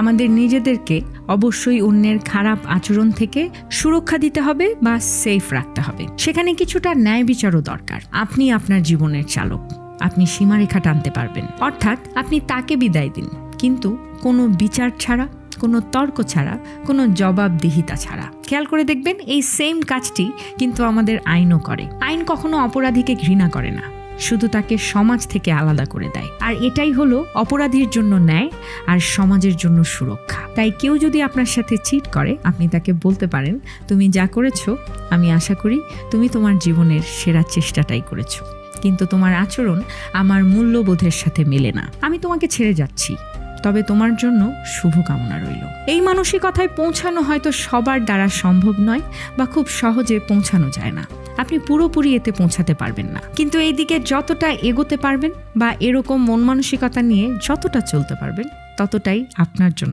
আমাদের নিজেদেরকে অবশ্যই অন্যের খারাপ আচরণ থেকে সুরক্ষা দিতে হবে বা সেফ রাখতে হবে। সেখানে কিছুটা ন্যায় বিচারও দরকার। আপনি আপনার জীবনের চালক, আপনি সীমারেখা টানতে পারবেন, অর্থাৎ আপনি তাকে বিদায় দিন, কিন্তু কোনো বিচার ছাড়া, কোনো তর্ক ছাড়া, কোনো জবাবদিহিতা ছাড়া। খেয়াল করে দেখবেন এই সেম কাজটি কিন্তু আমাদের আইনও করে। আইন কখনো অপরাধীকে ঘৃণা করে না, শুধু তাকে সমাজ থেকে আলাদা করে দেয়। আর এটাই হলো অপরাধীর জন্য ন্যায় আর সমাজের জন্য সুরক্ষা। তাই কেউ যদি আপনার সাথে চিট করে, আপনি তাকে বলতে পারেন, তুমি যা করেছো আমি আশা করি তুমি তোমার জীবনের সেরা চেষ্টাটাই করেছো, কিন্তু তোমার আচরণ আমার মূল্যবোধের সাথে মেলে না। আমি তোমাকে ছেড়ে যাচ্ছি, তবে তোমার জন্য শুভকামনা রইল। এই মানসিকতায় পৌঁছানো হয়তো সবার দ্বারা সম্ভব নয় বা খুব সহজে পৌঁছানো যায় না। আপনি পুরোপুরি এতে পৌঁছাতে পারবেন না, কিন্তু এই দিকে যতটা এগোতে পারবেন বা এরকম মন মানসিকতা নিয়ে যতটা চলতে পারবেন, ততটাই আপনার জন্য